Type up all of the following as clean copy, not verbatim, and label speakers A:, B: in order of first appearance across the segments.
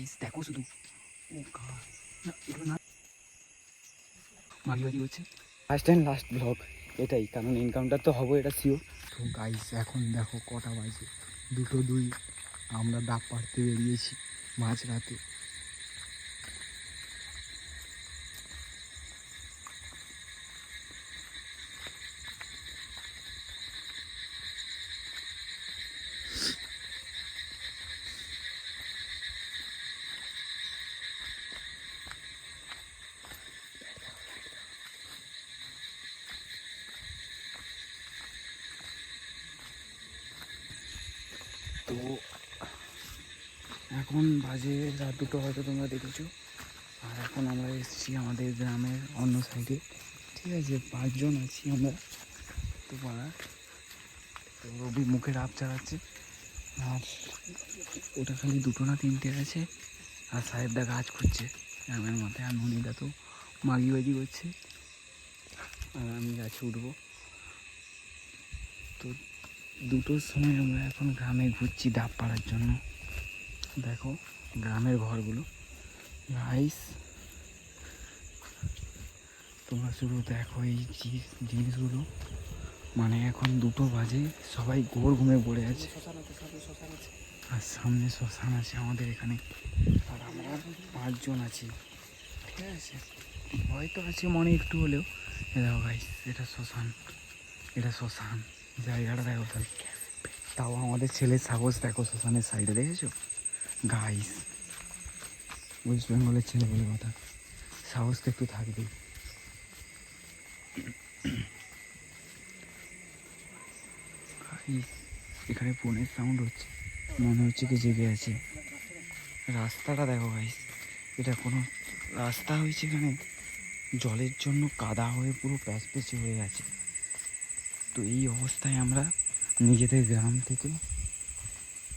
A: Guys দেখো শুধু, ও God, না এগুলো না মাগি হচ্ছে।
B: ফার্স্ট অ্যান্ড লাস্ট ব্লগ এটাই, কারণ এনকাউন্টার তো হবো এটা শিওর।
A: তো গাইস এখন দেখো কটা বাজে, 2:02। আমরা ডাব পাড়তে বেরিয়েছি মাঝরাতে। তো এখন বাজে রাত 2টো, হয়তো তোমরা দেখেছো। আর এখন আমরা এসেছি আমাদের গ্রামের অন্য সাইডে, ঠিক আছে? 5 জন আছি আমরা তো পাড়ার। তো রবি মুখে রাপ চালাচ্ছে, আর ওটা খালি 2টো না 3টে আছে। আর সাহেবদা গাছ খুঁজছে গ্রামের মধ্যে, আর ননিদা তো মাগিবাজি করছে, আর আমি গাছে উঠবো। তো 2টোর সময় আমরা এখন গ্রামে ঘুরছি ডাব পাড়ার জন্য। দেখো গ্রামের ঘরগুলো গাইস, তোমরা শুধু দেখো এই জিনিসগুলো। মানে এখন 2টো বাজে, সবাই ঘোর ঘুমে পড়ে আছে, আর সামনে শ্মশান আছে আমাদের এখানে। আর আমরা 5 জন আছি, ঠিক আছে? হয়তো আছে মনে একটু হলেও। দেখো গাইস, এটা শ্মশান, এটা শ্মশান, জায়গাটা দেখো তাহলে। তাও আমাদের ছেলের সাহস দেখো, শ্মশানের সাইডে দেখেছো গাইস? ওয়েস্ট বেঙ্গলের ছেলে বলে কথা, সাহস তো একটু থাকবেই। এখানে ফোনের সাউন্ড হচ্ছে, মনে হচ্ছে কি জেগে আছে। রাস্তাটা দেখো গাইস, এটা কোনো রাস্তা হয়েছে এখানে, জলের জন্য কাদা হয়ে পুরো প্যাচপ্যাচে হয়ে গেছে। তো এই অবস্থায় আমরা নিজেদের গ্রাম থেকে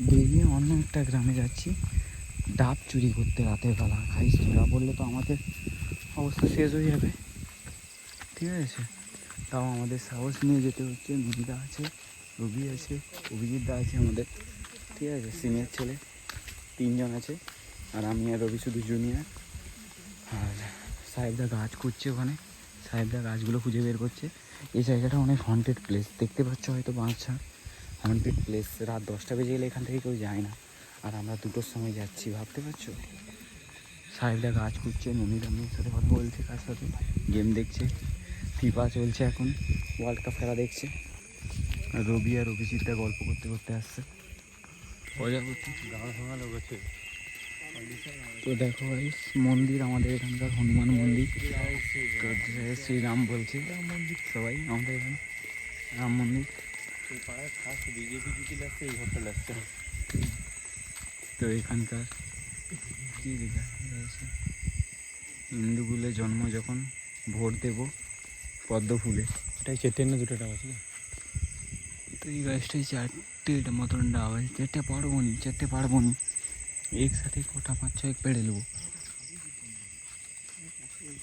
A: বেরিয়ে অন্য একটা গ্রামে যাচ্ছি ডাব চুরি করতে রাতের বেলা। গাইস ধরা পড়লে তো আমাদের অবস্থা শেষ হয়ে যাবে, ঠিক আছে? তাও আমাদের সাহস নিয়ে যেতে হচ্ছে। নদীদা আছে, রবি আছে, অভিজিৎ দা আছে আমাদের, ঠিক আছে? সিনিয়র ছেলে 3 জন আছে, আর আমি আর রবি শুধু জুনিয়র। আর সাহেবদা গাছ খুঁজছে ওখানে, সাহেবদা গাছগুলো খুঁজে বের করছে। এই জায়গাটা অনেক হন্টেড প্লেস, দেখতে পাচ্ছ হয়তো বাঁচা হন্টেড প্লেস। রাত 10টা বেজে গেলে এখান থেকে কেউ যায় না, আর আমরা 2টোর সময় যাচ্ছি, ভাবতে পারছো? সাহেবদা গাছ খুঁজছে, ননির মেয়ের সাথে কথা বলছে, কার সাথে গেম দেখছে, ফিফা চলছে এখন, ওয়ার্ল্ড কাপ খেলা দেখছে। আর রবি আর অভিজিৎদা গল্প করতে করতে আসছে প্রজাপতি। তো দেখো ভাই মন্দির, আমাদের এখানকার হনুমান মন্দির। তো শ্রীরাম বলছে সবাই আমাদের এখানে, রাম মন্দির। তো এখানকার কী লেখা রয়েছে, হিন্দুকুলে জন্ম যখন ভোট দেব পদ্ম ফুলে।
B: এটাই চেতেন না, 2টা আছে।
A: তো এই গাছটায় 4টে মতন ডাব আছে, 4টে পারবো নি, একসাথে কটা 5-6 পেড়ে নেবো।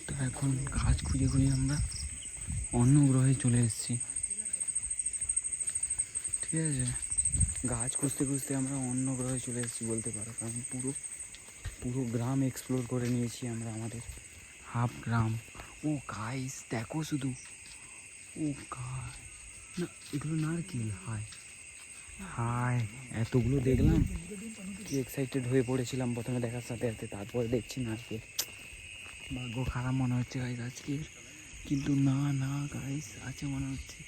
A: তো এখন গাছ খুঁজে খুঁজে আমরা অন্য গ্রহে চলে এসেছি, ঠিক আছে? গাছ খুঁজতে খুঁজতে আমরা অন্য গ্রহে চলে এসেছি বলতে পারো, কারণ পুরো গ্রাম এক্সপ্লোর করে নিয়েছি আমরা, আমাদের হাফ গ্রাম। ও গাইস দেখো শুধু, ও গাছ, না এগুলো নারকেল। হায় হায়, এতগুলো দেখলাম, কি এক্সাইটেড হয়ে পড়েছিলাম প্রথমে দেখার সাথে সাথে, তারপরে দেখছি নারকেল। ভাগ্য খারাপ মনে হচ্ছে গাইস আজকে, কিন্তু না না গাইস আছে মনে হচ্ছে।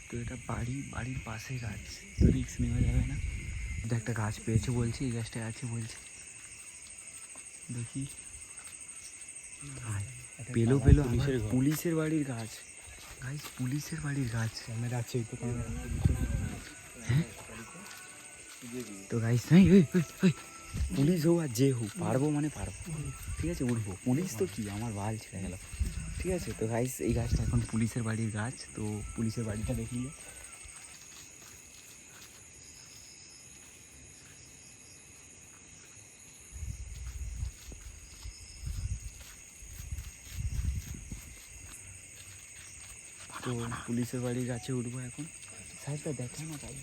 A: তো এটা বাড়ির পাশে গাছ, তো রিস্ক নেওয়া যাবে না। একটা গাছ পেয়েছে বলছে, এই গাছটায় আছে বলছে, দেখি। পেলো পুলিশের বাড়ির গাছ গাইস, পুলিশের বাড়ির গাছ।
B: ক্যামেরা আছে তো, ক্যামেরা।
A: হ্যাঁ তো গাইস নাই, পুলিশ হোক আর যে হোক, পারবো মানে পারবো, ঠিক আছে? উঠবো, পুলিশ তো কি আমার বাল ছেড়ে গেল, ঠিক আছে? তো গাইস এই গাছটা এখন পুলিশের বাড়ির গাছ। তো পুলিশের বাড়িটা দেখলে তো পুলিশের বাড়ির গাছে উঠবো এখন। সাইডটা দেখে না তাই,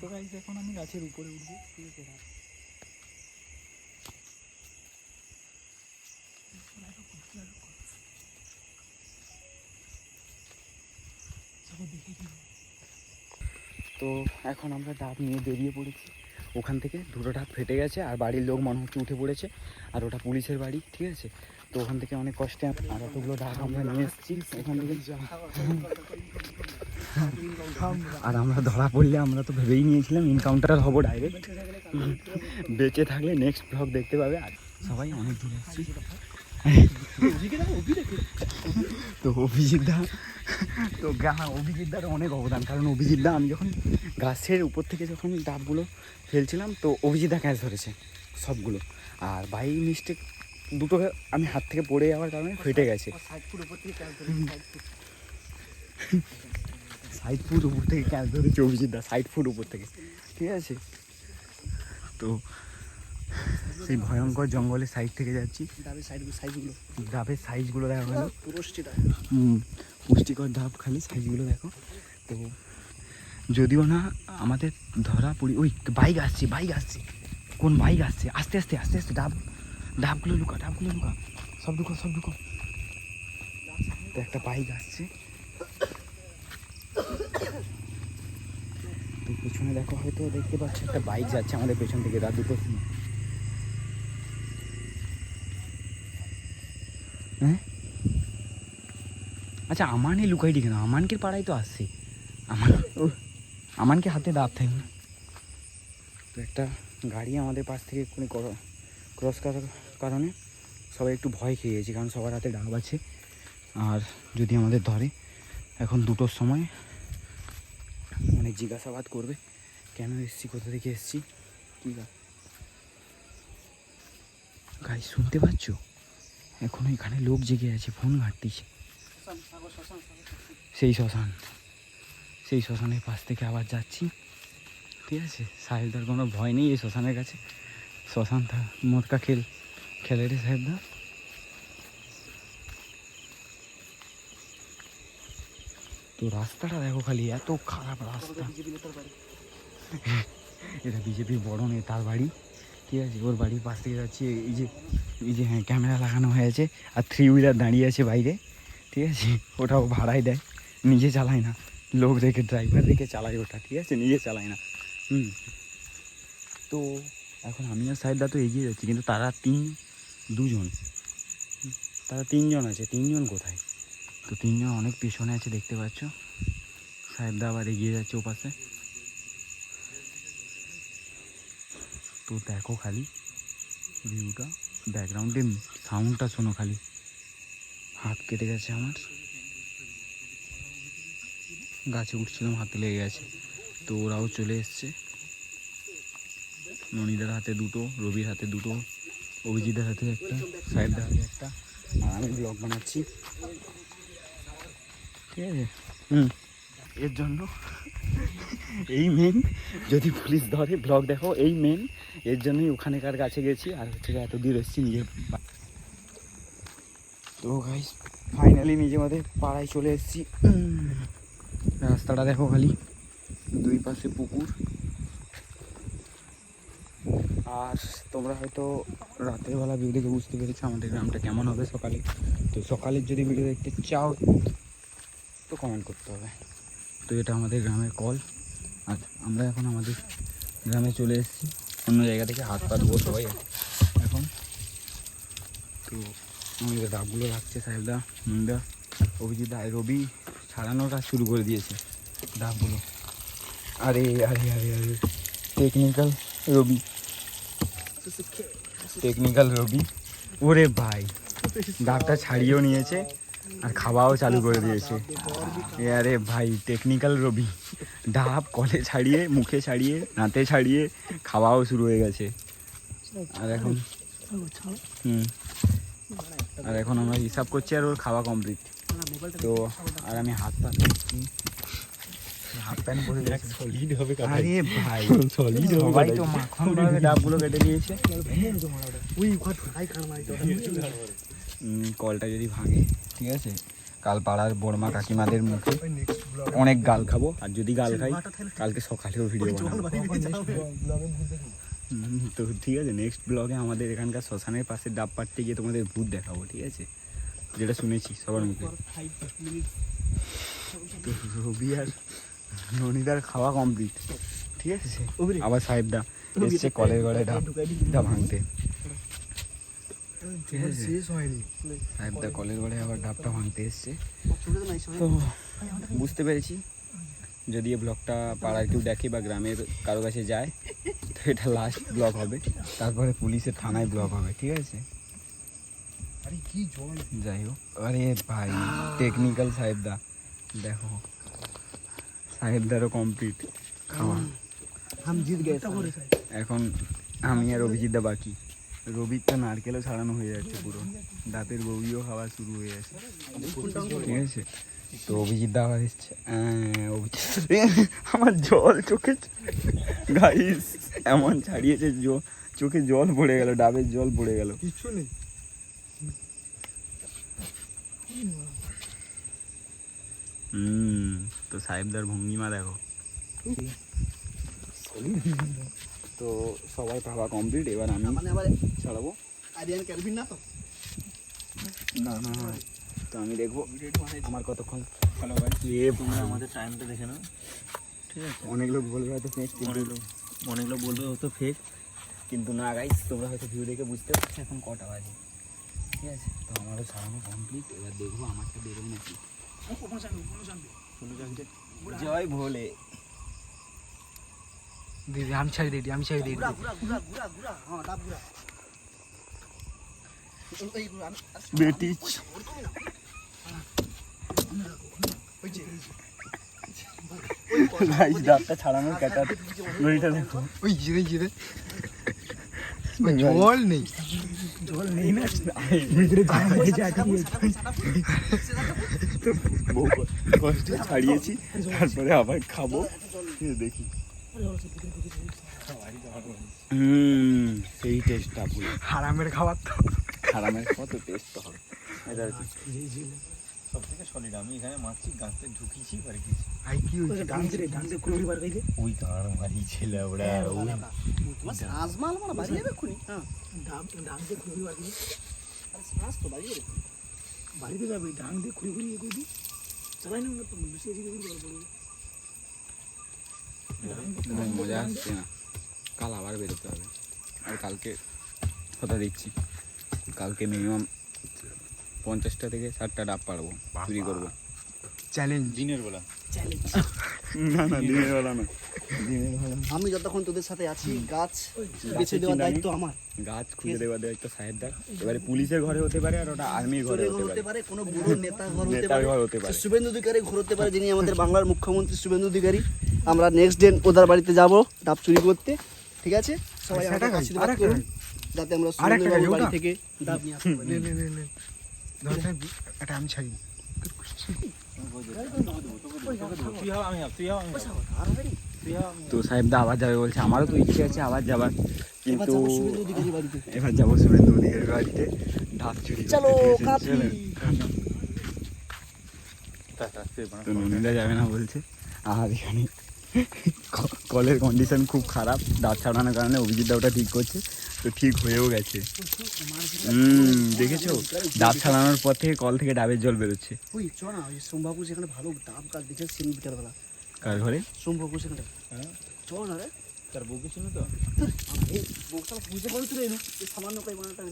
A: তো গাইস এখন আমি গাছের উপরে উঠবো, ঠিক আছে? তো এখন আমরা ডাব নিয়ে বেরিয়ে পড়েছি। ওখান থেকে দুটো ডাব ফেটে গেছে আর বাড়ির লোক মনে হচ্ছে উঠে পড়েছে, আর ওটা পুলিশের বাড়ি, ঠিক আছে? তো ওখান থেকে অনেক কষ্টে আর এতগুলো ডাব আমরা নিয়ে এসেছি ওখান থেকে। আর আমরা ধরা পড়লে আমরা তো ভেবেই নিয়েছিলাম এনকাউন্টার হবো ডাইরেক্ট, বেঁচে থাকলে নেক্সট ব্লগ দেখতে পাবে। আর সবাই অনেক দূরে এসেছি। তো অভিজিৎদা, তো হ্যাঁ অভিজিৎদার অনেক অবদান, কারণ অভিজিৎদা আমি যখন গাছের উপর থেকে যখন ডাবগুলো ফেলছিলাম তো অভিজিৎদা ক্যাচ ধরেছে সবগুলো, আর বাই মিস্টেক দুটো আমি হাত থেকে পড়ে যাওয়ার কারণে ফেটে গেছে। 60 ফুট উপর থেকে ক্যাচ ধরেছে অভিজিৎদা, 60 ফুট উপর থেকে, ঠিক আছে? তো সেই ভয়ঙ্কর জঙ্গলের সাইড থেকে যাচ্ছি। ডাবের সাইজগুলো দেখো, পুষ্টিকর ডাব, খালি সাইজগুলো দেখো। তো যদিও না আমাদের ধরা পড়ি, ওই বাইক আসছে, কোন বাইক আসছে? আস্তে আস্তে ডাবগুলো লুকা, সব ঢুকো। তো একটা বাইক আসছে, তো পেছনে দেখো, হয়তো দেখতে পাচ্ছ একটা বাইক যাচ্ছে আমাদের পেছন থেকে রাত দুটোর সময়। হ্যাঁ আচ্ছা, আমানই লুকাইটি কেন? আমানকে পাড়ায় তো আসছে, আমানকে হাতে ডাব থাকে না। তো একটা গাড়ি আমাদের পাশ থেকে কোনো ক্রস করার কারণে সবাই একটু ভয় খেয়ে গেছে, কারণ সবার হাতে ডাব আছে। আর যদি আমাদের ধরে এখন দুটোর সময় অনেক জিজ্ঞাসাবাদ করবে, কেন এসছি, কোথা থেকে এসছি, কী গাই শুনতে পাচ্ছ? এখনো এখানে লোক জেগে আছে, ফোন ঘাটতিছে। সেই শ্মশানের পাশ থেকে আবার যাচ্ছি, ঠিক আছে? সাহেবদার কোনো ভয় নেই এই শ্মশানের কাছে, শ্মশান মটকা খেলে রে সাহেবদা। তো রাস্তাটা দেখো খালি, এত খারাপ রাস্তা। এটা বিজেপির বড় নেতার বাড়ি, ঠিক আছে? ওর বাড়ির পাশ থেকে যাচ্ছি। এই যে হ্যাঁ ক্যামেরা লাগানো হয়েছে, আর 3 হুইলার দাঁড়িয়ে আছে বাইরে, ঠিক আছে? ওটাও ভাড়ায় দেয়, নিজে চালায় না, লোক রেখে, ড্রাইভার রেখে চালায় ওটা, ঠিক আছে? নিজে চালায় না। তো এখন আমি আর সাহেবদা তো এগিয়ে যাচ্ছি, কিন্তু তারা তিনজন আছে। 3জন কোথায়? তো 3জন অনেক পেছনে আছে, দেখতে পাচ্ছ। সাহেবদা আবার এগিয়ে যাচ্ছে ও পাশে। তো দেখো খালি ভিউটা, ব্যাকগ্রাউন্ডে সাউন্ডটা শোনো খালি। হাত কেটে গেছে আমার, গাছে উঠছিলাম, হাতে লেগে গেছে। তো ওরাও চলে এসছে, ননিদার হাতে 2টো, রবির হাতে 2টো, অভিজিতের হাতে 1টা, সাহেবদার হাতে 1টা, আর আমি ব্লগ বানাচ্ছি, ঠিক আছে? এর জন্য এই মেন, যদি পুলিশ ধরে ব্লগ দেখো, এই মেন, এর জন্যই ওখানেকার কাছে গেছি, আর হচ্ছে এত দূর এসেছি নিজের। তো গাইস ফাইনালি আমাদের পাড়ায় চলে এসেছি। রাস্তাটা দেখো খালি, 2 পাশে পুকুর। আর তোমরা হয়তো রাতের বেলা ভিডিও দেখে বুঝতে পেরেছো আমাদের গ্রামটা কেমন হবে সকালে। তো সকালের যদি ভিডিও দেখতে চাও তো কমেন্ট করতে হবে। তো এটা আমাদের গ্রামের কল, আর আমরা এখন আমাদের গ্রামে চলে এসেছি, অন্য জায়গা থেকে হাত পা ধুবো সবাই এখন। তো আমাদের ডাবগুলো রাখছে সাহেবদা, মুন্ডা, অভিজিৎ, রবি ছাড়ানোর কাজ শুরু করে দিয়েছে ডাবগুলো। আরে টেকনিক্যাল রবি, ওরে ভাই ডাবটা ছাড়িয়েও নিয়েছে আর খাওয়াও চালু করে দিয়েছে। আরে ভাই টেকনিক্যাল রবি ডাব কলে ছাড়িয়ে, মুখে ছাড়িয়ে, নাতে ছাড়িয়ে খাওয়াও শুরু হয়ে গেছে। আর এখন আমরা হিসাব করছি, আর ওর খাওয়া কমপ্লিট। তো আর আমি হাত প্যান্ট পরে সলিড হবে। আরে ভাই সবাই তো মাখন ভাবে ডাবগুলো কেটে দিয়েছে। কলটা যদি ভাঙে, ঠিক আছে,
B: কাল পাড়ার বড়মা কাকিমাদের মুখে অনেক গাল খাবো, আর যদি গাল খাই কালকে সকালেও ভিডিও বানাবো। তো ঠিক আছে, নেক্সট ব্লগে আমাদের এখানকার শ্মশানের পাশে ডাব পাড়তে গিয়ে তোমাদের ভূত দেখাবো, ঠিক আছে, যেটা শুনেছি সবার মুখে। তো রবি আর ননিদার খাওয়া কমপ্লিট, ঠিক আছে। আবার সাহেবদা এসছে কলের গড়ে ডাব ভাঙতে, সাহেবদা কলের গড়ে আবার ডাবটা ভাঙতে এসছে। তো বুঝতে পেরেছি, যদি এই ব্লগটা পাড়ার কেউ দেখে বা গ্রামের কারো কাছে যায়, তো এটা লাস্ট ব্লগ হবে, তারপরে পুলিশের থানায় ব্লগ হবে, ঠিক আছে। যাই হোক, আরে ভাই টেকনিক্যাল সাহেবদা দেখো, সাহেবদারও কমপ্লিট খাওয়া। এখন আমি আর অভিজিৎদা বাকি। রবির তো নারকেলও ছাড়ানো হয়ে যাচ্ছে, পুরো দাঁতের গৌরিও খাওয়া শুরু হয়ে যাচ্ছে, ঠিক আছে। তো অভিজিৎদা আবার এসছে, আমার জল চোখে গাইস এমন ছাড়িয়েছে, চোখে জল পড়ে গেল, ডাবের জল পড়ে গেল। তো সাহেবদার ভঙ্গিমা দেখো। তো সবাই খাওয়া কমপ্লিট, এবার আমি ছাড়াবো। না না, তো আমি দেখবো আমার কতক্ষণ ভালো হয়।
C: তোমরা আমাদের টাইমটা দেখে নাও, ঠিক আছে।
B: অনেক লোক বলবে হয়তো ফেক,
C: অনেক লোক বলবে ও তো ফেক,
B: কিন্তু না গাইস, তোমরা হয়তো ভিউ দেখে বুঝতে পারছো এখন কটা বাজে, ঠিক আছে। তো আমারও ছাড়ানো কমপ্লিট, এবার দেখবো আমারটা বেরোয় নাকি। জয় ভোলে।
A: দিদি আমি ছাড়ি দিই, আমি ছাড়ি দিই।
B: বেটি গাইস, ডাবটা ছাড়ানোর ক্যাটার লরিটা দেখো।
A: ওই জিরে জল নেই,
B: জল নেই না, কষ্টে ছাড়িয়েছি, তারপরে আবার খাবো, দেখি। সেই টেস্টটা পুরো
A: হারামের খাবার তো,
B: হারামের কত টেস্ট তো হবে। এটা
C: সব থেকে সলিড। আমি এখানে মারছি, গাছতে ঢুকিয়েছি, বাড়ি গেছি।
A: ভাই কি হয়েছে?
C: ওই তার বাড়ি ছেলে ওরা
B: মজা আসছে না। কাল আবার বেরোতে হবে, আর কালকে কথা দিচ্ছি, কালকে মিনিমাম 50টা থেকে 60টা ডাব পারবো, চুরি করবো।
A: চ্যালেঞ্জ
C: দিনের বেলা।
B: না না, দিনের বেলা না, দিনের বেলা
D: আমি যতক্ষণ তোদের সাথে আছি, গাছ বেছে দেওয়ার দায়িত্ব আমার।
B: গাছ খুঁজে দেওয়ার দায়িত্ব সাহেবদার। এবারে পুলিশের ঘরে হতে পারে, আর ওটা আর্মির ঘরে
D: চোরের ঘর
B: হতে
D: হতে
B: পারে,
D: পারে, কোনো বুড়ো নেতার ঘর হতে
B: নেতার
D: পারে,
B: ঘর হতে পারে।
D: শুভেন্দু অধিকারী ঘর হতে পারে, যিনি আমাদের বাংলার মুখ্যমন্ত্রী শুভেন্দু অধিকারী। আমরা নেক্সট ডে ওদের বাড়িতে যাব ডাব চুরি করতে, ঠিক আছে। সবাই আমাদের আশীর্বাদ করুন যাতে আমরা সুন্দরবাবুর বাড়ি থেকে ডাব নিয়ে আসতে পারি।
A: এটা আমি ছাড়ি।
B: তো সাহেবদা আবার যাবে বলছে, আমারও তো ইচ্ছে আছে আবার যাবার,
D: এবার
B: কিন্তু
D: যাবো শুভেন্দু অধিকারী বাড়িতে।
B: এবার যাবো শুভেন্দু অধিকারীর বাড়িতে ডাব চুরি করতে।
D: চলো
B: ঠিক আছে,
D: কাফি।
B: চলো। তো ননিদা যাবে না বলছে, আর এখানে কলের কন্ডিশন খুব খারাপ, দাঁত ছাড়ানোর কারণে অভিজিৎদা ওটা ঠিক করছে, তো ঠিক হয়েও গেছে। দেখেছো, ডাব ছাড়ানোর পর থেকে কল থেকে ডাবের জল বেরোচ্ছে।
D: ওই চ না, ওই সোমবাবু সেখানে ভালো ডাব গাছ দেখে সেদিন বিকালবেলা।
B: কার ঘরে?
D: সোমবাবু সেখানে চ না রে,
C: তার বউকে ছিল তো,
D: এই বউটা বুঝতে পারছিল এই সামান্য কই বানাটা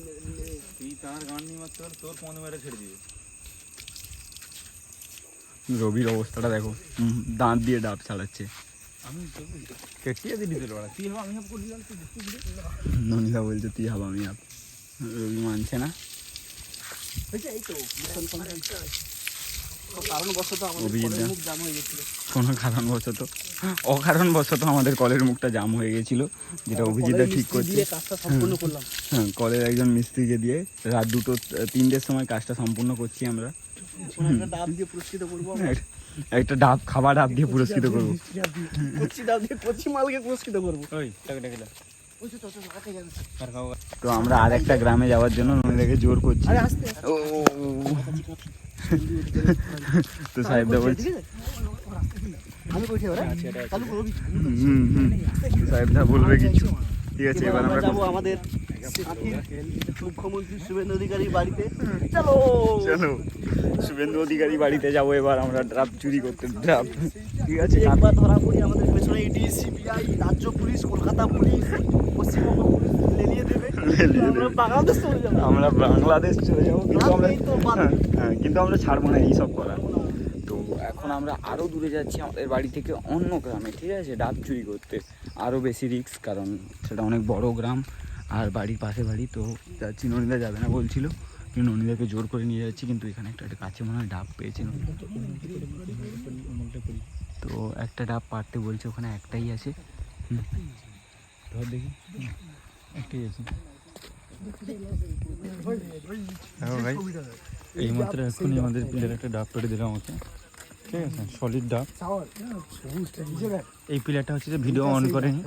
C: তুই তার গান নিয়ে মারতে পারলে তোর মনে মেরে ছেড়ে দিবে।
B: রবির অবস্থাটা দেখো, দাঁত দিয়ে ডাব ছাড়াচ্ছে।
C: আমি কেটিয়ে দিলি তোর বেড়া, তুই আমি হাফ করে দিলাম, তুই
B: ননিদা বলছে তুই হাব আমি হাব, রবি মানছে না।
D: এই তো কারণবশত আমাদের
B: অভিজিৎ
D: কলের
B: দা।
D: মুখ জাম হয়ে গেছিল।
B: কোনো কারণবশত, অকারণবশত আমাদের কলের মুখটা জাম হয়ে গেছিল, যেটা অভিজিৎদা ঠিক করছে।
D: দিয়ে কাজটা সম্পূর্ণ করলাম।
B: হ্যাঁ, কলের একজন মিস্ত্রিকে দিয়ে রাত 2-3টের সময় কাজটা সম্পূর্ণ করছি আমরা।
D: এখন একটা ডাব দিয়ে পুরস্কৃত করবো আমরা।
B: একটা ডাব, খাবার ডাব দিয়ে পুরস্কৃত করবো।
D: কচি ডাব দিয়ে কচি মালকে পুরস্কৃত করবো।
C: ওই তাকে ডেকে
B: তো আমরা আর একটা গ্রামে যাওয়ার জন্য নদীটাকে জোর করছি।
D: আরে আস্তে
B: ও তো সাহেবদা বলছি
D: আমি কইছি ওরা চালু করো
B: সাহেবদা বলবে কিছু। ঠিক আছে, এবার
D: আমরা
B: আমরা
D: যাবো আমাদের সাথীর মুখ্যমন্ত্রী শুভেন্দু অধিকারীর বাড়িতে। চলো
B: চলো শুভেন্দু অধিকারী বাড়িতে যাবো এবার আমরা, ড্রাফ চুরি করতে। ড্রাফ ঠিক আছে,
D: একবার ধরা পড়ি আমাদের পেছনে ইডি, সিবিআই, রাজ্য police, Kolkata police, Paschimbanga police লেলিয়ে দেবে। আমরা বাংলাদেশ চলে যাবো।
B: আমরা বাংলাদেশ চলে যাবো, কিন্তু আমরা
D: এই তো বাদ।
B: কিন্তু আমরা ছাড়বো না এইসব করা। তো এখন আমরা আরও দূরে যাচ্ছি আমাদের বাড়ি থেকে অন্য গ্রামে, ঠিক আছে, ডাব চুরি করতে। আরও বেশি রিস্ক, কারণ সেটা অনেক বড় গ্রাম আর বাড়ির পাশে বাড়ি। তো যাচ্ছি, ননিদা যাবে না বলছিল, কিন্তু ননিদাকে জোর করে নিয়ে যাচ্ছি। কিন্তু এখানে একটা কাছে মনে হয় ডাব পেয়েছে ননিদা। তো একটা ডাব পাড়তে বলছে, ওখানে একটাই আছে। ধর দেখি, একটাই আছে।
C: হ্যাঁ ভাই, এইমাত্র এখনই আমাদের পিলার একটা ডাব পেড়ে দিলাম আমাকে, ঠিক আছে, সলিড ডাব। এই পিলারটা হচ্ছে যে ভিডিও অন করে নি,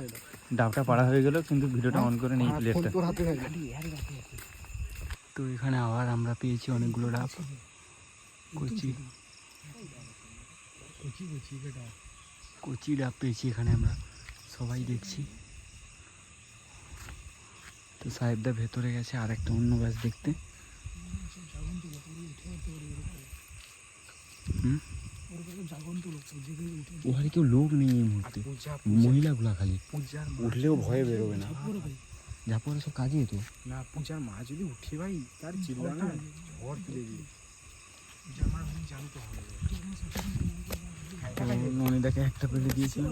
C: ডাবটা পাড়া হয়ে গেল কিন্তু ভিডিওটা অন করে নি এই পিলারটা।
B: তো এখানে আবার আমরা পেয়েছি অনেকগুলো ডাব, কচি ডাব পেয়েছি এখানে আমরা সবাই দেখছি। তো সাহেবদা ভেতরে গেছে আর একটা অন্য গাছ দেখতে। ওখানে কেউ লোক নেই এই মুহূর্তে, মহিলাগুলা খালি উঠলেও ভয়ে বেরোবে না। যা পরে সব কাজে তো
C: না, পূজার মা যদি উঠে ভাই তার চিল্লা না ঝড় তুলে দিই।
B: ননিদাকে একটা পেলে দিয়েছিল।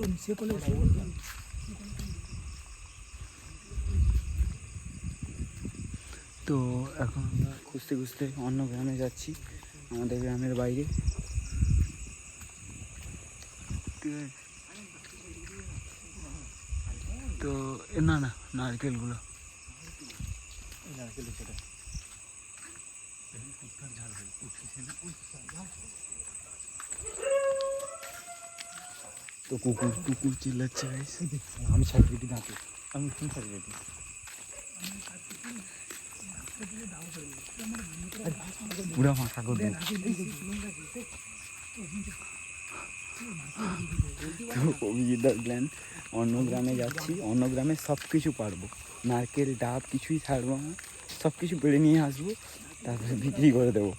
B: তো এখন আমরা খুঁজতে খুঁজতে অন্য গ্রামে যাচ্ছি, আমাদের গ্রামের বাইরে। তো না না, নারকেলগুলো তো কুকুর কুকুর চিল্লাচ্ছে গাইস।
C: আমি ছাড় দিই দাঁতে, আমি কোন ছাড় দিই?
B: পুরা মাথা করে অভিজিৎদার প্ল্যান, অন্য গ্রামে যাচ্ছি, অন্য গ্রামে সব কিছু পারবো, নারকেল ডাব কিছুই ছাড়বো না, সব কিছু পেড়ে নিয়ে আসবো, তারপরে বিক্রি করে দেবো।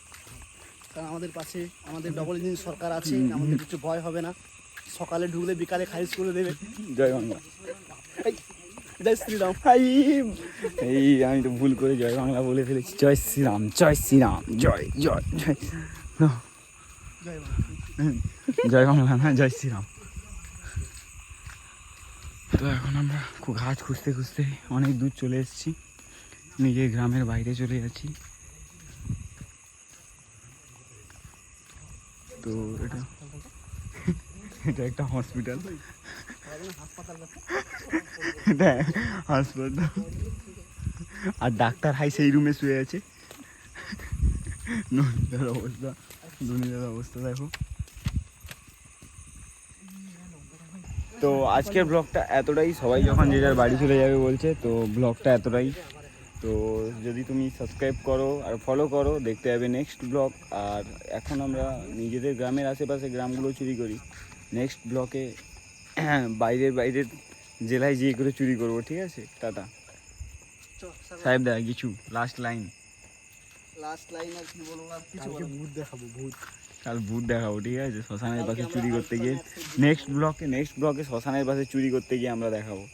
D: কারণ আমাদের পাশে আমাদের ডবল ইঞ্জিন সরকার আছে, আমাদের কিছু ভয় হবে না। সকালে ঢুকলে বিকালে খারিজ করে দেবে।
B: জয় বাংলা।
D: জয় শ্রীরাম।
B: এই আমি তো ভুল করে জয় বাংলা বলে ফেলেছি। জয় শ্রীরাম, জয় শ্রীরাম, জয় জয় জয় জয় বাংলা না, জয় শ্রীরাম। তো এখন আমরা ঘাস খুঁজতে খুঁজতে অনেক দূর চলে এসেছি, নিজের গ্রামের বাইরে চলে যাচ্ছি। তো এটা এটা একটা হসপিটাল, এটা হাসপাতাল, আর ডাক্তার হাই সেই রুমে শুয়ে আছে। ননিদার অবস্থা, দুনিয়ার অবস্থা দেখো। তো আজকের ব্লগটা এতটাই, সবাই যখন যে যার বাড়ি চলে যাবে বলছে, তো ব্লগটা এতটাই। তো যদি তুমি সাবস্ক্রাইব করো আর ফলো করো, দেখতে যাবে নেক্সট ব্লগ। আর এখন আমরা নিজেদের গ্রামের আশেপাশে গ্রামগুলো চুরি করি, নেক্সট ব্লগে বাইরের জেলায় যেয়ে করে চুরি করবো, ঠিক আছে? টাটা। সাহেব দা কিছু লাস্ট লাইন?
D: লাস্ট লাইন আর কি বলবো, আর কিছু ভূত দেখাবো, ভূত
B: কাল ভূত দেখাবো, ঠিক আছে, শ্মশানের পাশে চুরি করতে গিয়ে। নেক্সট ব্লগে শ্মশানের পাশে চুরি করতে গিয়ে আমরা দেখাবো।